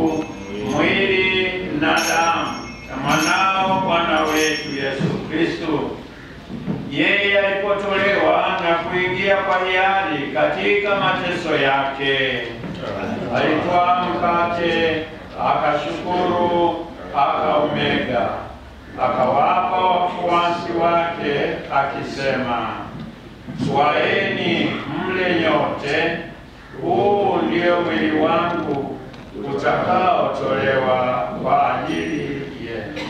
Mungu mwili na damu na mwanao Bwana wetu Yesu Kristo. Yeye alipotolewa na kuingia kwa hiari katika mateso yake, alitwaa mkate, akashukuru, akaumega, akawapa wafuasi wake akisema, "Twaeni mle nyote, huu ndio mwili wangu utakaotolewa kwa ajili yenu."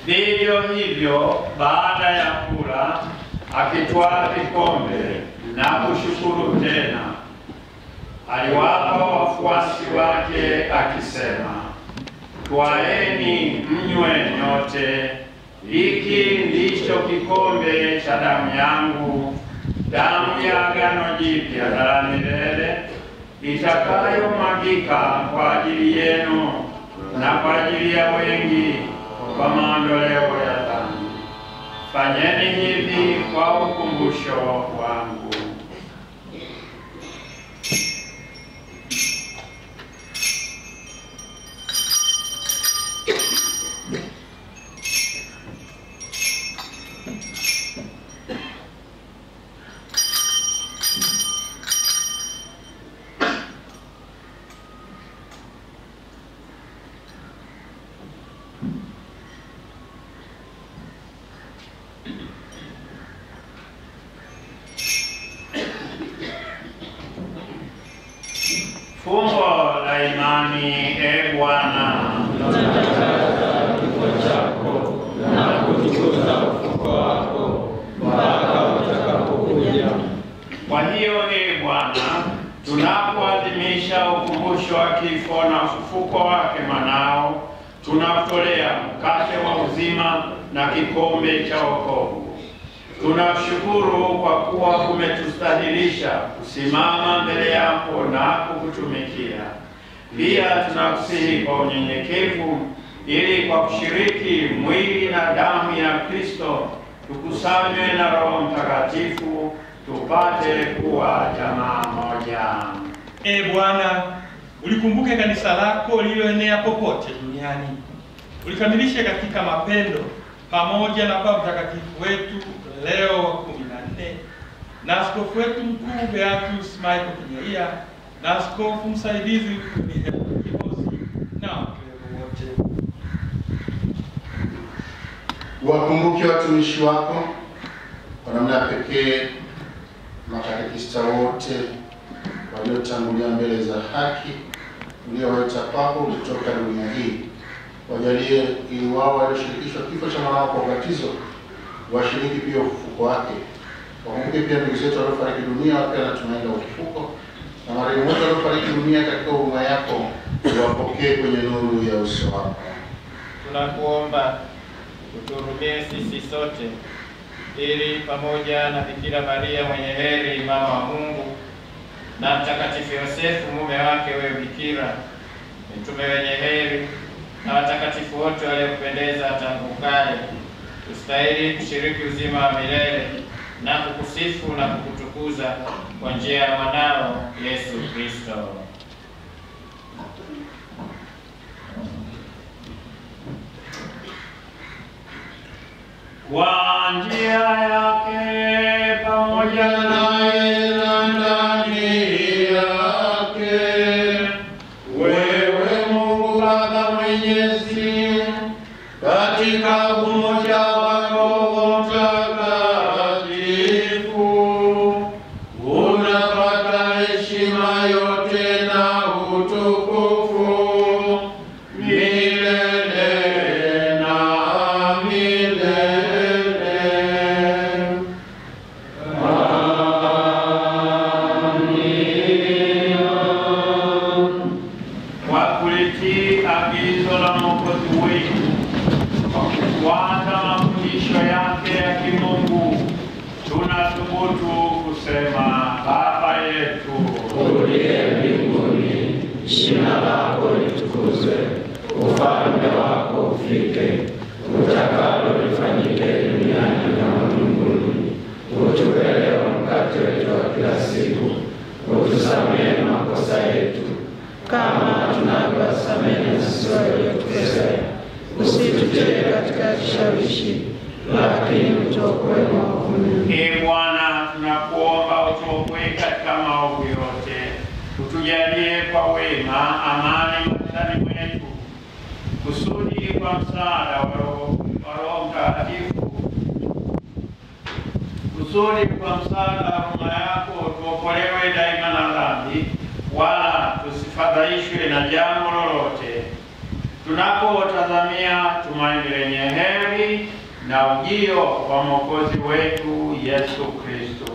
Vivyo hivyo baada ya kula, akitwaa kikombe na kushukuru tena, aliwapa wafuasi wake akisema, "Twaeni mnywe nyote, hiki ndicho kikombe cha damu yangu, damu ya agano jipya na la milele, itakayomwagika kwa ajili yenu na kwa ajili ya wengi kwa maondoleo ya dhambi. Fanyeni hivi kwa ukumbusho wangu." Fumbo la imani. E Bwana, tunatangaza kifo chako na kutukuza ufufuko wako mpaka utakapokuja. kwa hiyo e Bwana, tunapoadhimisha ukumbusho wa kifo na ufufuko wake mwanao, tunatolea mkate wa uzima na kikombe cha wokovu. Tunashukuru kwa kuwa umetustahilisha kusimama mbele yako na kukutumikia. Pia tunakusihi kwa unyenyekevu, ili kwa kushiriki mwili na damu ya Kristo tukusanywe na Roho Mtakatifu, tupate kuwa jamaa moja. E Bwana, ulikumbuke kanisa lako lililoenea popote duniani. Ulikamilishe katika mapendo pamoja na Baba Mtakatifu wetu Leo wa 14 na askofu wetu mkuu Beatus Michael Kinyaia na askofu msaidizi Kimosi na wakilemu wote. Wakumbuke watumishi wako kwa namna pekee, makatekista wote waliotangulia mbele za haki uliowaita kwako kutoka dunia hii. Wajalie ili wao walioshirikishwa kifo cha mwanao kwa ubatizo washiriki pia ufufuko wake. Wakumbuke pia ndugu zetu waliofariki dunia wakiwa na tumaini la ufufuko, na marehemu wote waliofariki dunia katika huruma yako wapokee kwenye nuru ya uso wako. Tunakuomba uturumie sisi sote, ili pamoja na Bikira Maria mwenye heri mama wa Mungu na Mtakatifu Yosefu mume wake wewe Bikira, mitume wenye heri na watakatifu wote waliokupendeza tangu kale, tustahili kushiriki uzima wa milele na kukusifu na kukutukuza kwa njia ya mwanao Yesu Kristo. Kwa njia yake pamoja naye na ndani yake, wewe Mungu Baba Mwenyezi, katika umoja wa Roho Mtakatifu, unapata heshima yote na utukufu milele na milele. Amen. kusema: Baba yetu uliye mbinguni, jina lako litukuzwe, ufalme wako ufike, utakalo lifanyike duniani kama mbinguni. Utupe leo mkate wetu wa kila siku, utusamehe makosa yetu kama tunavyowasamehe na sisi waliotukosea, usitutie katika kishawishi, lakini utuokoe maovuni. Ee Bwana, tunakuomba utuokoe katika maovu yote, utujalie kwa wema amani maishani mwetu, kusudi kwa msaada wa Roho Mtakatifu, kusudi kwa msaada wa huruma yako tuokolewe daima na dhambi, wala tusifadhaishwe na jambo lolote, tunapotazamia tumaini lenye heri na ujio wa Mwokozi wetu Yesu Kristo.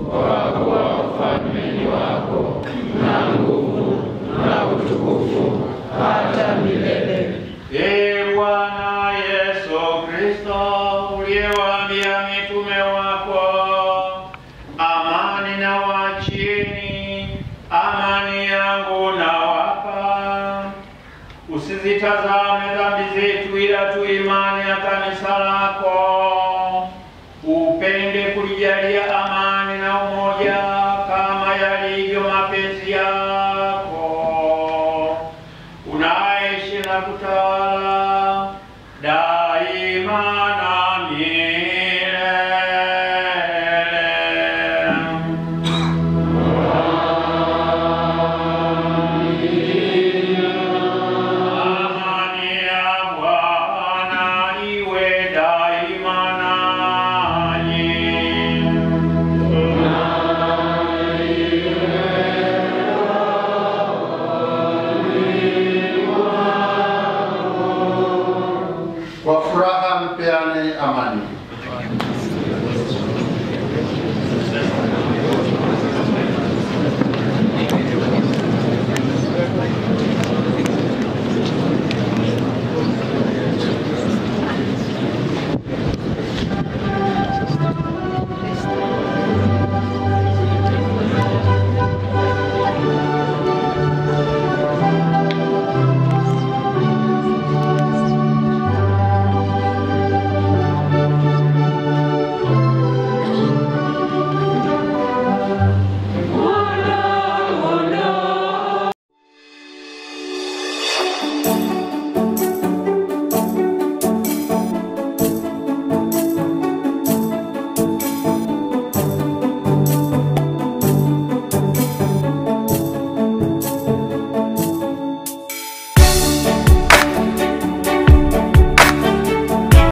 Kwa kuwa ufalme ni wako, na nguvu na utukufu hata milele. Ee Bwana Yesu Kristo, uliyewaambia mitume wako, amani na wachieni, amani yangu nawapa, usizitazame dhambi zetu, ila tu imani